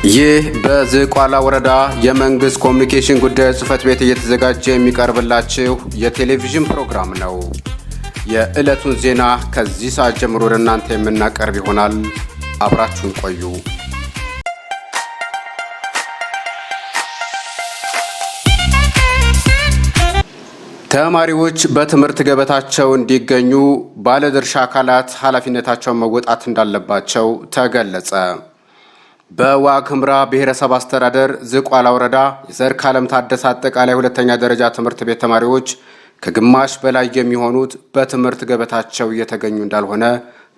ይህ በዝቋላ ወረዳ የመንግስት ኮሚኒኬሽን ጉዳዮች ጽህፈት ቤት እየተዘጋጀ የሚቀርብላችሁ የቴሌቪዥን ፕሮግራም ነው። የዕለቱን ዜና ከዚህ ሰዓት ጀምሮ ወደ እናንተ የምናቀርብ ይሆናል። አብራችሁን ቆዩ። ተማሪዎች በትምህርት ገበታቸው እንዲገኙ ባለድርሻ አካላት ኃላፊነታቸውን መወጣት እንዳለባቸው ተገለጸ። በዋግ ኽምራ ብሔረሰብ አስተዳደር ዝቋላ ወረዳ የዘርካለም ታደሰ አጠቃላይ ሁለተኛ ደረጃ ትምህርት ቤት ተማሪዎች ከግማሽ በላይ የሚሆኑት በትምህርት ገበታቸው እየተገኙ እንዳልሆነ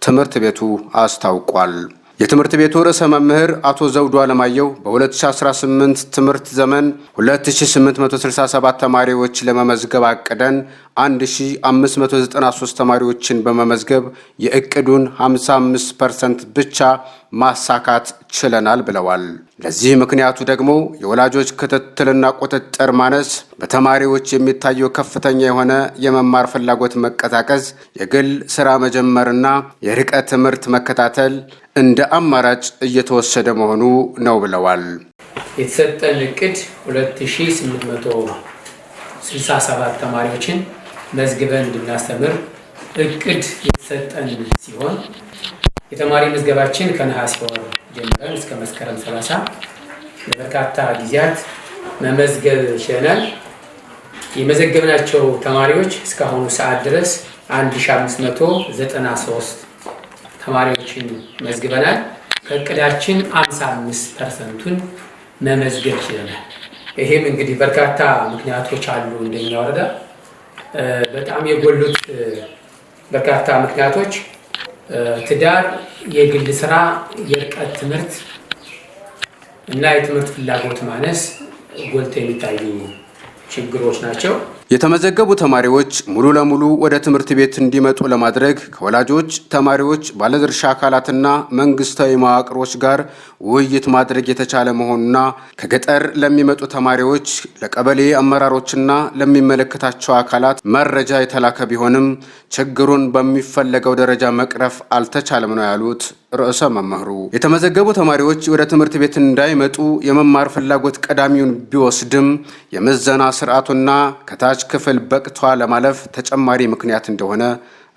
ትምህርት ቤቱ አስታውቋል። የትምህርት ቤቱ ርዕሰ መምህር አቶ ዘውዱ አለማየሁ በ2018 ትምህርት ዘመን 2867 ተማሪዎች ለመመዝገብ አቅደን 1593 ተማሪዎችን በመመዝገብ የእቅዱን 55% ብቻ ማሳካት ችለናል ብለዋል። ለዚህ ምክንያቱ ደግሞ የወላጆች ክትትልና ቁጥጥር ማነስ፣ በተማሪዎች የሚታየው ከፍተኛ የሆነ የመማር ፍላጎት መቀዛቀዝ፣ የግል ስራ መጀመርና የርቀት ትምህርት መከታተል እንደ አማራጭ እየተወሰደ መሆኑ ነው ብለዋል። የተሰጠን እቅድ 2867 ተማሪዎችን መዝግበን እንድናስተምር እቅድ የተሰጠን ሲሆን የተማሪ ምዝገባችን ከነሐሴ ወር ጀምረን እስከ መስከረም 30 ለበርካታ ጊዜያት መመዝገብ ችለናል። የመዘገብናቸው ተማሪዎች እስካሁኑ ሰዓት ድረስ 1593 ተማሪዎችን መዝግበናል። ከእቅዳችን 55%ን መመዝገብ ችለናል። ይሄም እንግዲህ በርካታ ምክንያቶች አሉ። እንደኛ ወረዳ በጣም የጎሉት በርካታ ምክንያቶች ትዳር፣ የግል ስራ፣ የርቀት ትምህርት እና የትምህርት ፍላጎት ማነስ ጎልተው የሚታዩ ችግሮች ናቸው። የተመዘገቡ ተማሪዎች ሙሉ ለሙሉ ወደ ትምህርት ቤት እንዲመጡ ለማድረግ ከወላጆች፣ ተማሪዎች፣ ባለድርሻ አካላትና መንግስታዊ መዋቅሮች ጋር ውይይት ማድረግ የተቻለ መሆኑና ከገጠር ለሚመጡ ተማሪዎች ለቀበሌ አመራሮችና ለሚመለከታቸው አካላት መረጃ የተላከ ቢሆንም ችግሩን በሚፈለገው ደረጃ መቅረፍ አልተቻለም ነው ያሉት ርዕሰ መምህሩ። የተመዘገቡ ተማሪዎች ወደ ትምህርት ቤት እንዳይመጡ የመማር ፍላጎት ቀዳሚውን ቢወስድም የምዘና ስርዓቱና ከታች ክፍል በቅቷ ለማለፍ ተጨማሪ ምክንያት እንደሆነ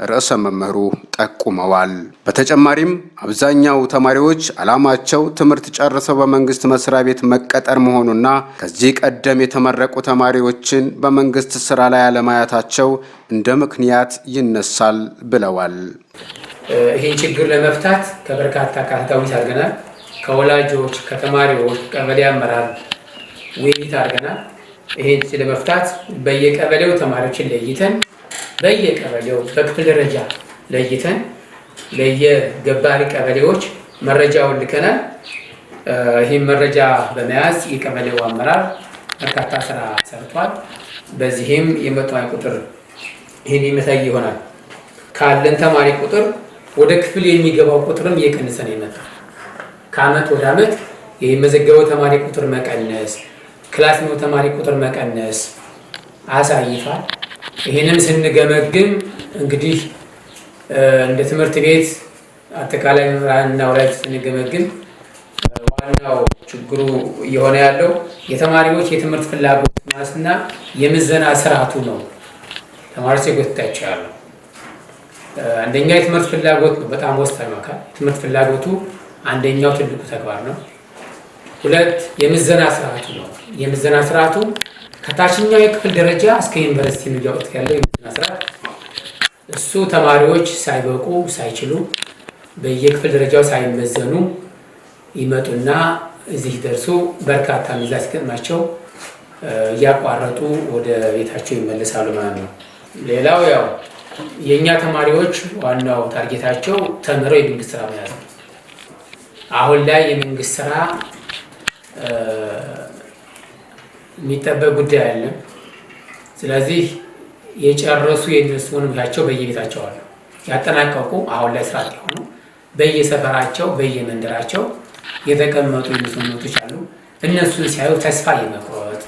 ርዕሰ መምህሩ ጠቁመዋል። በተጨማሪም አብዛኛው ተማሪዎች ዓላማቸው ትምህርት ጨርሰው በመንግስት መስሪያ ቤት መቀጠር መሆኑና ከዚህ ቀደም የተመረቁ ተማሪዎችን በመንግስት ስራ ላይ አለማየታቸው እንደ ምክንያት ይነሳል ብለዋል። ይህን ችግር ለመፍታት ከበርካታ አካላት ውይይት አድርገናል። ከወላጆች፣ ከተማሪዎች፣ ቀበሌ አመራር ውይይት አድርገናል። ይህን ለመፍታት በየቀበሌው ተማሪዎችን ለይተን በየቀበሌው በክፍል ደረጃ ለይተን ለየገባሪ ቀበሌዎች መረጃውን ልከናል። ይህም መረጃ በመያዝ የቀበሌው አመራር በርካታ ስራ ሰርቷል። በዚህም የመጣው ቁጥር ይህን የሚያሳይ ይሆናል። ካለን ተማሪ ቁጥር ወደ ክፍል የሚገባው ቁጥርም እየቀነሰ ነው የመጣው። ከአመት ወደ አመት የሚመዘገበው ተማሪ ቁጥር መቀነስ፣ ክላስ ነው ተማሪ ቁጥር መቀነስ አሳይቷል። ይህንን ስንገመግም እንግዲህ እንደ ትምህርት ቤት አጠቃላይ መምህራንና ወላጆች ስንገመግም ዋናው ችግሩ እየሆነ ያለው የተማሪዎች የትምህርት ፍላጎት ማነስና የምዘና ስርዓቱ ነው። ተማሪዎች የጎትታቸው ያለው አንደኛ የትምህርት ፍላጎት ነው። በጣም ወሳኝ አካል ትምህርት ፍላጎቱ አንደኛው ትልቁ ተግባር ነው። ሁለት የምዘና ስርዓቱ ነው። የምዘና ስርዓቱ ከታችኛው የክፍል ደረጃ እስከ ዩኒቨርሲቲ የሚያወጡት ያለው የምዘና ስርዓት እሱ ተማሪዎች ሳይበቁ ሳይችሉ በየክፍል ደረጃው ሳይመዘኑ ይመጡና እዚህ ደርሶ በርካታ ሚዛ ሲገጥማቸው እያቋረጡ ወደ ቤታቸው ይመለሳሉ ማለት ነው። ሌላው ያው የኛ ተማሪዎች ዋናው ታርጌታቸው ተምረው የመንግስት ስራ መያዝ ነው። አሁን ላይ የመንግስት ስራ የሚጠበቅ ጉዳይ አይደለም። ስለዚህ የጨረሱ የነሱንም ያቸው በየቤታቸው አሉ። ያጠናቀቁ አሁን ላይ ስራ የሆኑ በየሰፈራቸው በየመንደራቸው የተቀመጡ የነሱኖቶች አሉ። እነሱን ሲያዩ ተስፋ የመቁረጥ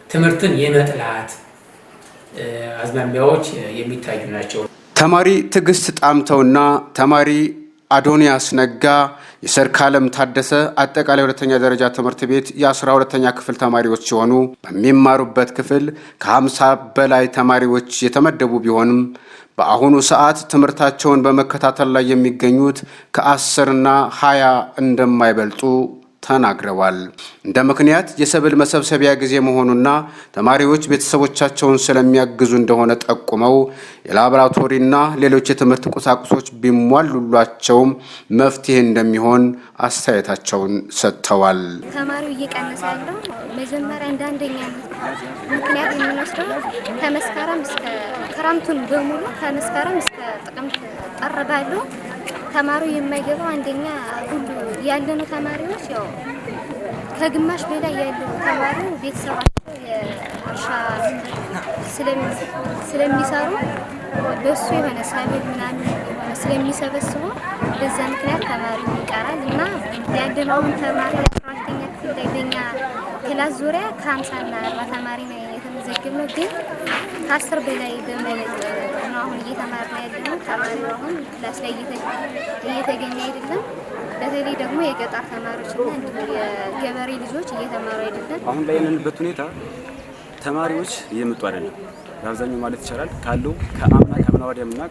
ትምህርትን የመጥላት አዝማሚያዎች የሚታዩ ናቸው። ተማሪ ትዕግስት ጣምተውና ተማሪ አዶንያስ ነጋ የሰርካለም ታደሰ አጠቃላይ ሁለተኛ ደረጃ ትምህርት ቤት የ12ኛ ክፍል ተማሪዎች ሲሆኑ በሚማሩበት ክፍል ከ50 በላይ ተማሪዎች የተመደቡ ቢሆንም በአሁኑ ሰዓት ትምህርታቸውን በመከታተል ላይ የሚገኙት ከ10 እና 20 እንደማይበልጡ ተናግረዋል። እንደ ምክንያት የሰብል መሰብሰቢያ ጊዜ መሆኑና ተማሪዎች ቤተሰቦቻቸውን ስለሚያግዙ እንደሆነ ጠቁመው የላቦራቶሪና ሌሎች የትምህርት ቁሳቁሶች ቢሟሉላቸውም መፍትሄ እንደሚሆን አስተያየታቸውን ሰጥተዋል። ተማሪው እየቀነሰ ያለው መጀመሪያ እንደ አንደኛ ምክንያት የምንወስደው ከመስከረም እስከ ክረምቱን በሙሉ ከመስከረም እስከ ጥቅምት ጥር ባለው ተማሪው የማይገባው አንደኛ ሁሉ ያለነው ተማሪዎች ያው ከግማሽ በላይ ያለው ተማሪው ቤተሰባቸው የእርሻ ስለሚሰሩ በሱ የሆነ ሰብል ምናምን የሆነ ስለሚሰበስቡ በዛ ምክንያት ተማሪው ይቀራል እና ያለነው ተማሪ 12ኛ ክፍል ላይ በእኛ ክላስ ዙሪያ ከ50 እና 40 ተማሪ ነው የተመዘገበው። ግን ከ10 በላይ በመለጥ ነው አሁን እየተማርና ያለነው። ተማሪው አሁን ክላስ ላይ እየተገኘ አይደለም። በተለይ ደግሞ የገጠር ተማሪዎችና እንዲሁም የገበሬ ልጆች እየተማሩ አይደለም። አሁን ላይ ያለንበት ሁኔታ ተማሪዎች እየመጡ አይደለም። በአብዛኛው ማለት ይቻላል ካለው ከአምና ወዲያምና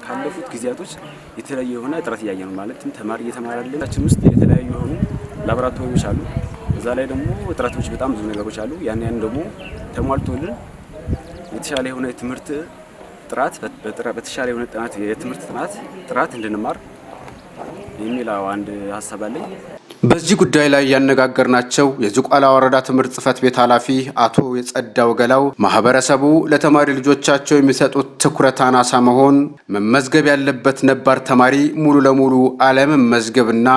ካለፉት ጊዜያቶች የተለያየ የሆነ እጥረት እያየ ነው። ማለትም ተማሪ እየተማራልን ውስጥ የተለያዩ የሆኑ ላቦራቶሪዎች አሉ። እዛ ላይ ደግሞ እጥረቶች በጣም ብዙ ነገሮች አሉ። ያን ደግሞ ተሟልቶልን የተሻለ የሆነ የትምህርት ጥራት በተሻለ የሆነ የትምህርት ጥራት እንድንማር የሚል አንድ ሀሳብ አለኝ። በዚህ ጉዳይ ላይ ያነጋገርናቸው የዝቋላ ወረዳ ትምህርት ጽሕፈት ቤት ኃላፊ አቶ የጸዳው ገላው ማህበረሰቡ ለተማሪ ልጆቻቸው የሚሰጡት ትኩረት አናሳ መሆን፣ መመዝገብ ያለበት ነባር ተማሪ ሙሉ ለሙሉ አለመመዝገብና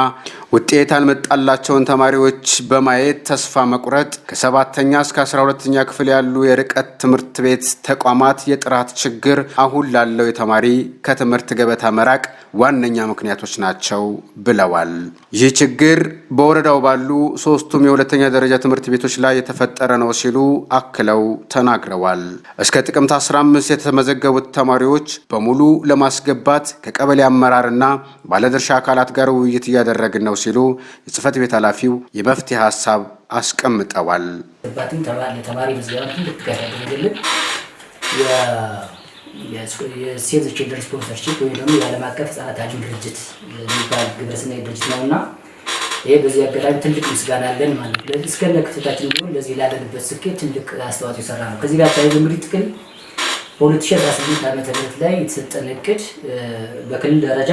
ውጤት ያልመጣላቸውን ተማሪዎች በማየት ተስፋ መቁረጥ፣ ከ7ኛ እስከ 12ኛ ክፍል ያሉ የርቀት ትምህርት ቤት ተቋማት የጥራት ችግር አሁን ላለው የተማሪ ከትምህርት ገበታ መራቅ ዋነኛ ምክንያቶች ናቸው ብለዋል። ይህ ችግር በወረዳው ባሉ 3ቱም የሁለተኛ ደረጃ ትምህርት ቤቶች ላይ የተፈጠረ ነው ሲሉ አክለው ተናግረዋል። እስከ ጥቅምት 15 የተመዘገቡት ተማሪዎች በሙሉ ለማስገባት ከቀበሌ አመራርና ባለድርሻ አካላት ጋር ውይይት እያደረግን ነው ሲሉ የጽሕፈት ቤት ኃላፊው የመፍትሄ ሀሳብ አስቀምጠዋል። ተማሪ ምዝገባ ትልቅ ያደረገልን የሴቭ ዘ ቺልድረን ስፖንሰርሺፕ ወይም ደግሞ የዓለም አቀፍ ህጻናት አድን ድርጅት የሚባል ግብረሰናይ ድርጅት ነውና ይሄ በዚህ አጋጣሚ ትልቅ ምስጋና አለን ማለት ነው። ለዚህ እስከነ ክፍተታችን ቢሆን ለዚህ ላለንበት ስኬት ትልቅ አስተዋጽኦ የሰራ ነው። ከዚህ ጋር ታይዞ እንግዲህ ጥቅል በ2018 ዓመተ ምህረት ላይ የተሰጠን እቅድ በክልል ደረጃ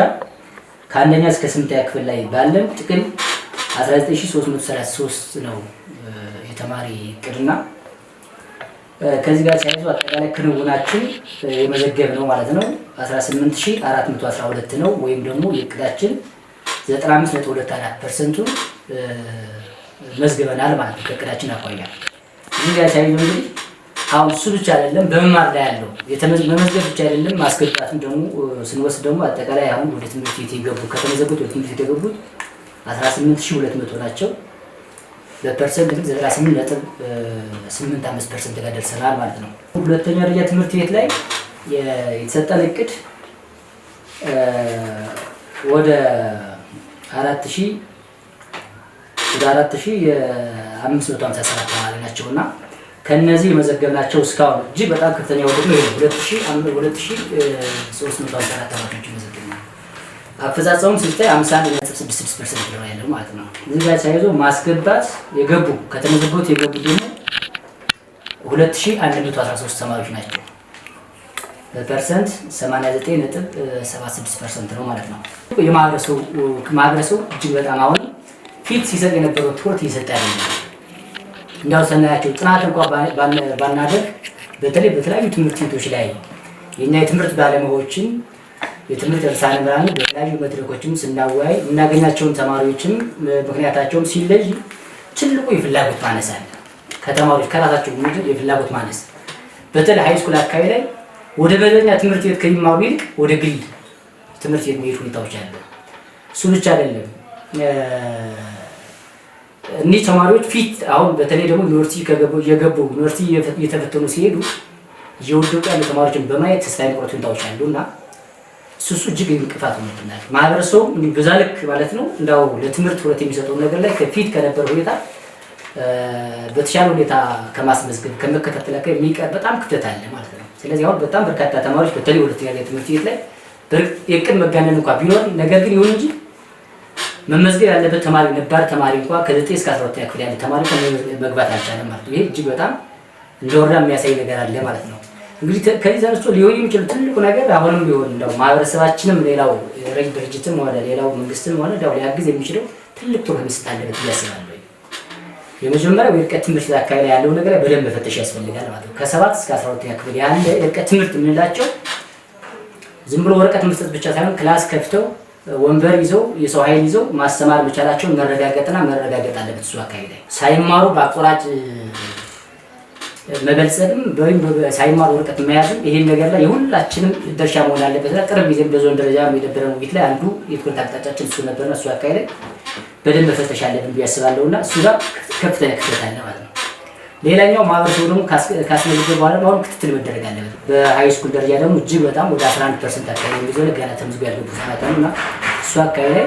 ከአንደኛ እስከ 8ኛ ክፍል ላይ ባለን ጥቅል 19333 ነው የተማሪ እቅድና ከዚህ ጋር ተያይዞ አጠቃላይ ክንውናችን የመዘገብ ነው ማለት ነው 18412 ነው ወይም ደግሞ የእቅዳችን 95.24% መዝገበናል ማለት ነው። ከእቅዳችን አኳያ እዚህ ጋር ተያይዞ እንግዲህ አሁን እሱ ብቻ አይደለም በመማር ላይ ያለው መመዝገብ ብቻ አይደለም ማስገባትም ደግሞ ስንወስድ ደግሞ አጠቃላይ አሁን ወደ ትምህርት ቤት የገቡ ከተመዘገቡት ወደ ትምህርት ቤት የገቡት 18200 ናቸው። በፐርሰንት ግን 98.85% ጋር ደርሰናል ማለት ነው። ሁለተኛ ደረጃ ትምህርት ቤት ላይ የተሰጠን እቅድ ወደ 4557 ተማሪ ናቸውና ከነዚህ የመዘገብናቸው እስካሁን እጅግ በጣም ከፍተኛ ወደ 2354 ተማሪዎች መዘገብናል። አፈጻጸሙም ሲታይ 51.66% ነው ያለው ማለት ነው። እዚህ ጋር ተያይዞ ማስገባት የገቡ ከተመዘገቡት የገቡ ደግሞ 2113 ተማሪዎች ናቸው። በፐርሰንት 89.76% ነው ማለት ነው። የማህበረሰቡ እጅግ በጣም አሁን ፊት ሲሰጥ የነበረው ትኩረት እየሰጠ ያለ እንዳው ሰናያቸው ጥናት እንኳን ባናደርግ በተለይ በተለያዩ ትምህርት ቤቶች ላይ የኛ የትምህርት ባለሙያዎችን የትምህርት ርዕሳነ መምህራን በተለያዩ መድረኮችም ስናወያይ እናገኛቸውን ተማሪዎችም ምክንያታቸውም ሲለይ ትልቁ የፍላጎት ማነስ አለ። ከተማሪዎች ከራሳቸው የፍላጎት ማነስ በተለይ ሃይስኩል አካባቢ ላይ ወደ መደበኛ ትምህርት ቤት ከሚማሩ ይልቅ ወደ ግል ትምህርት ቤት የሚሄዱ ሁኔታዎች አሉ። እሱ ብቻ አይደለም። እኒህ ተማሪዎች ፊት አሁን በተለይ ደግሞ ዩኒቨርሲቲ የገቡ ዩኒቨርሲቲ እየተፈተኑ ሲሄዱ እየወደቁ ያሉ ተማሪዎችን በማየት ተስፋ የመቁረጥ ሁኔታዎች አሉና እሱ እጅግ እንቅፋት ሆኖብናል። ማህበረሰቡ በዛ ልክ ማለት ነው እንዳው ለትምህርት ሁለት የሚሰጠው ነገር ላይ ከፊት ከነበረ ሁኔታ በተሻለ ሁኔታ ከማስመዝገብ ከመከታተል ላይ የሚቀር በጣም ክፍተት አለ ማለት ነው። ስለዚህ አሁን በጣም በርካታ ተማሪዎች በተለይ ሁለተኛ ትምህርት ቤት ላይ የቅን መጋነን እንኳን ቢኖር ነገር ግን ይሁን እንጂ መመዝገብ ያለበት ተማሪ ነባር ተማሪ እንኳን ከ9 እስከ 12 ክፍል ያለ ተማሪ መግባት አልቻለም ማለት ነው። ይሄ እጅግ በጣም እንደወረዳ የሚያሳይ ነገር አለ ማለት ነው። እንግዲህ ከዚህ ዘርሶ ሊሆን የሚችል ትልቁ ነገር አሁንም ቢሆን እንደው ማህበረሰባችንም ሌላው ረጅ ድርጅትም ሆነ ሌላው መንግስትም ሆነ እንደው ሊያግዝ የሚችለው ትልቅ ትኩረት መስጠት አለበት ያስባለሁ። የመጀመሪያው የርቀት ትምህርት አካባቢ ያለው ነገር በደንብ መፈተሽ ያስፈልጋል ማለት ነው። ከ7 እስከ 12 ክፍል ያለ የርቀት ትምህርት የምንላቸው ዝም ብሎ ወረቀት መስጠት ብቻ ሳይሆን ክላስ ከፍተው ወንበር ይዘው የሰው ኃይል ይዘው ማስተማር መቻላቸውን መረጋገጥ አለበት። እሱ አካባቢ ላይ ሳይማሩ በአቆራጭ መበልጸግም ወይም ሳይማሩ ወረቀት መያዝም ይሄን ነገር ላይ የሁላችንም ድርሻ መሆን አለበት። ቅርብ ጊዜ በዞን ደረጃ የነበረው ውይይት ላይ አንዱ የትኩረት አቅጣጫችን እሱ ነበርና እሱ አካባቢ ላይ በደንብ መፈተሽ አለብን ብዬ አስባለሁና እሱ ጋር ከፍተኛ ክፍተት አለ ማለት ነው። ሌላኛው ማህበረሰቡ ደግሞ ካስመዘገበ በኋላ አሁን ክትትል መደረግ አለበት። በሃይ ስኩል ደረጃ ደግሞ እጅግ በጣም ወደ 11% አካባቢ የሚሆን ገና ተመዝግበው ያሉ ህጻናት አሉና እሱ አካባቢ ላይ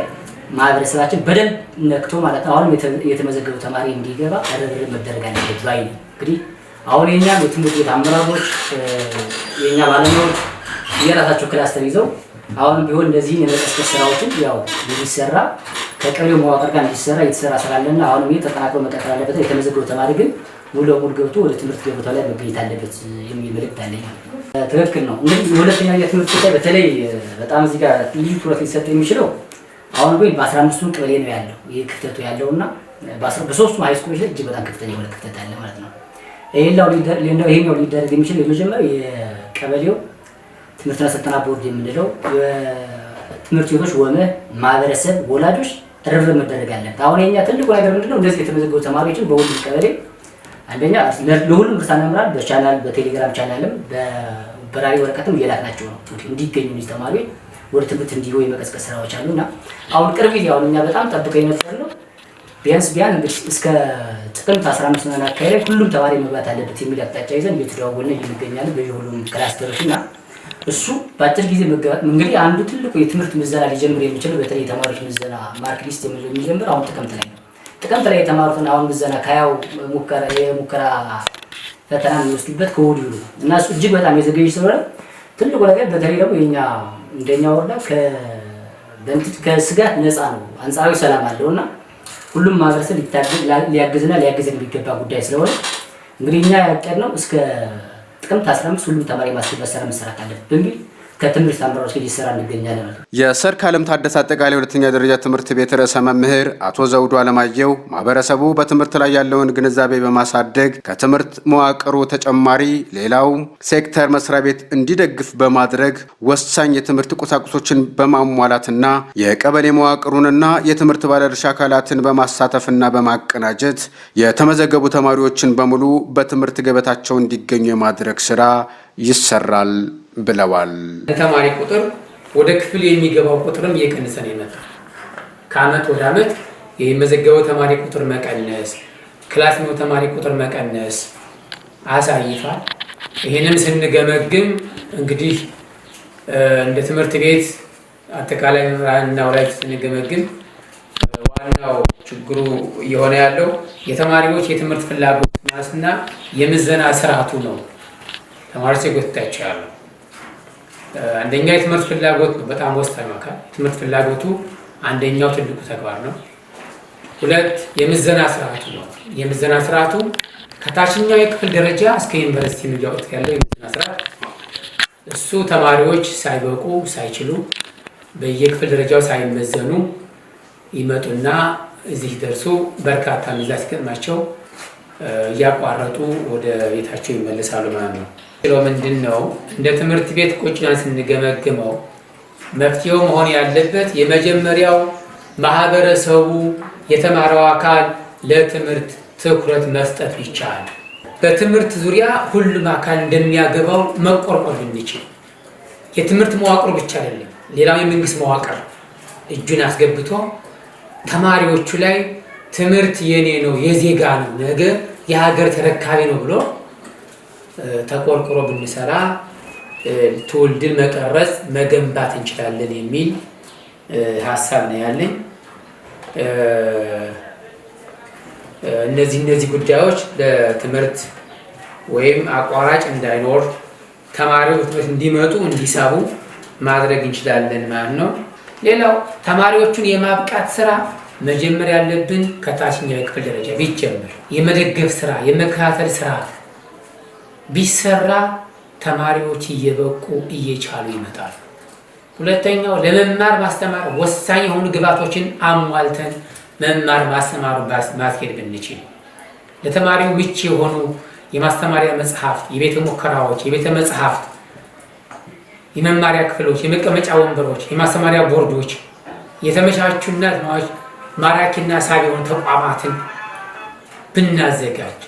ማህበረሰባችን በደንብ ነክቶ ማለት ነው አሁን የተመዘገበው ተማሪ እንዲገባ ርብርብ መደረግ አለበት ባይ ነው። እንግዲህ አሁን የኛ የትምህርት ቤት አመራሮች የኛ ባለሙያዎች የራሳቸው ክላስተር ይዘው አሁን ቢሆን እንደዚህ የመቀስቀስ ስራዎችን ያው እንዲሰራ ከቀሪው መዋቅር ጋር እንዲሰራ የተሰራ ስራለና አሁን ይሄ ተጠናክሮ መቀጠል አለበት። የተመዘገበው ተማሪ ግን ሙሉ ለሙሉ ገብቶ ወደ ትምህርት ገበታው ላይ መገኘት አለበት የሚል መልእክት አለኝ። ትክክል ነው። እንግዲህ የሁለተኛ ትምህርት ቤት በተለይ በጣም እዚህ ጋር ልዩ ትኩረት ሊሰጥ የሚችለው አሁን ግን በ15ቱ ቀበሌ ነው ያለው ይሄ ክፍተቱ ያለውና በ3ቱ ሃይ ስኩሎች ላይ እጅግ በጣም ከፍተኛ የሆነ ክፍተት አለ ማለት ነው። ይሄኛው ሊደረግ የሚችል የመጀመሪያው የቀበሌው ትምህርትና ስልጠና ቦርድ የምንለው የትምህርት ቤቶች ማህበረሰብ ወላጆች ርብርብ መደረግ አለበት። አሁን የኛ ትልቁ ነገር ምንድነው እንደዚህ የተመዘገቡ ተማሪዎችን በሁሉም ቀበሌ አንደኛ ለሁሉም ርዕሳነ መምህራን በቻናል በቴሌግራም ቻናልም በበራሪ ወረቀትም እየላክናቸው ነው እንዲገኙ እነዚህ ተማሪዎች ወደ ትምህርት እንዲገቡ የመቀስቀስ ስራዎች አሉና አሁን ቅርብ ጊዜ አሁን እኛ በጣም ጠብቀን የነበረው ቢያንስ እስከ ጥቅምት 15 ነው አካባቢ ሁሉም ተማሪ መግባት አለበት የሚል አቅጣጫ ይዘን እየተደዋወልን እንገኛለን በሁሉም ክላስተሮችና እሱ በአጭር ጊዜ እንግዲህ አንዱ ትልቁ የትምህርት ምዘና ሊጀምር የሚችለው በተለይ የተማሪዎች ምዘና ማርክ ሊስት የሚጀምር አሁን ጥቅምት ላይ ነው። ጥቅምት ላይ የተማሩትን አሁን ምዘና ከያው የሙከራ ፈተና የሚወስዱበት ከወዲሁ ነው እና እሱ እጅግ በጣም የዘገየ ስለሆነ ትልቁ ነገር በተለይ ደግሞ እንደኛ ወረዳ ከስጋት ነፃ ነው፣ አንጻራዊ ሰላም አለውና ሁሉም ማህበረሰብ ሊያግዝና ሊያግዘን የሚገባ ጉዳይ ስለሆነ እንግዲህ እኛ ያቀድነው እስከ ጥቅምት 15 ሁሉም ተማሪ ማስገባት ስራ መሰራት አለበት በሚል ከትምህርት አመራሮች ጋር እየሰራ እንገኛለን። የሰርካለም ታደሰ አጠቃላይ ሁለተኛ ደረጃ ትምህርት ቤት ርዕሰ መምህር አቶ ዘውዱ አለማየሁ ማህበረሰቡ በትምህርት ላይ ያለውን ግንዛቤ በማሳደግ ከትምህርት መዋቅሩ ተጨማሪ ሌላው ሴክተር መስሪያ ቤት እንዲደግፍ በማድረግ ወሳኝ የትምህርት ቁሳቁሶችን በማሟላትና የቀበሌ መዋቅሩንና የትምህርት ባለድርሻ አካላትን በማሳተፍና በማቀናጀት የተመዘገቡ ተማሪዎችን በሙሉ በትምህርት ገበታቸው እንዲገኙ የማድረግ ስራ ይሰራል ብለዋል። ተማሪ ቁጥር ወደ ክፍል የሚገባው ቁጥርም እየቀነሰ ነው የመጣው። ከአመት ወደ አመት የሚመዘገበው ተማሪ ቁጥር መቀነስ፣ ክላስ ነው ተማሪ ቁጥር መቀነስ አሳይቷል። ይሄንን ስንገመግም እንግዲህ እንደ ትምህርት ቤት አጠቃላይ መምህራንና ወላጆች ስንገመግም ዋናው ችግሩ እየሆነ ያለው የተማሪዎች የትምህርት ፍላጎት ማስና የምዘና ስርዓቱ ነው። ተማሪዎች የጎትታቸው ያለው አንደኛ የትምህርት ፍላጎት ነው። በጣም ወሳኝ አካል የትምህርት ፍላጎቱ አንደኛው ትልቁ ተግባር ነው። ሁለት የምዘና ስርዓቱ ነው። የምዘና ስርዓቱ ከታችኛው የክፍል ደረጃ እስከ ዩኒቨርሲቲ የሚያወጡት ያለው የምዘና ስርዓት እሱ ተማሪዎች ሳይበቁ ሳይችሉ በየክፍል ደረጃው ሳይመዘኑ ይመጡና እዚህ ደርሶ በርካታ ምዛ ሲገጥማቸው እያቋረጡ ወደ ቤታቸው ይመለሳሉ ማለት ነው። ምንድን ነው እንደ ትምህርት ቤት ቁጭናን ስንገመግመው መፍትሄው መሆን ያለበት የመጀመሪያው ማህበረሰቡ የተማረው አካል ለትምህርት ትኩረት መስጠት ይቻላል። በትምህርት ዙሪያ ሁሉም አካል እንደሚያገባው መቆርቆር ብንችል የትምህርት መዋቅሩ ብቻ አይደለም፣ ሌላው የመንግስት መዋቅር እጁን አስገብቶ ተማሪዎቹ ላይ ትምህርት የኔ ነው የዜጋ ነው ነገ የሀገር ተረካቢ ነው ብሎ ተቆርቆሮ ብንሰራ ትውልድን መቀረጽ መገንባት እንችላለን የሚል ሀሳብ ነው ያለኝ። እነዚህ ጉዳዮች ለትምህርት ወይም አቋራጭ እንዳይኖር ተማሪዎች እንዲመጡ እንዲሳቡ ማድረግ እንችላለን ማለት ነው። ሌላው ተማሪዎቹን የማብቃት ስራ መጀመር ያለብን ከታችኛው የክፍል ደረጃ ቢጀምር የመደገፍ ስራ የመከታተል ስራ ቢሰራ ተማሪዎች እየበቁ እየቻሉ ይመጣሉ። ሁለተኛው ለመማር ማስተማር ወሳኝ የሆኑ ግብዓቶችን አሟልተን መማር ማስተማሩ ማስኬድ ብንችል ለተማሪው ምቹ የሆኑ የማስተማሪያ መጽሐፍት፣ የቤተ ሙከራዎች፣ የቤተ መጽሐፍት፣ የመማሪያ ክፍሎች፣ የመቀመጫ ወንበሮች፣ የማስተማሪያ ቦርዶች የተመቻቹና ማራኪና ሳቢ የሆኑ ተቋማትን ብናዘጋጅ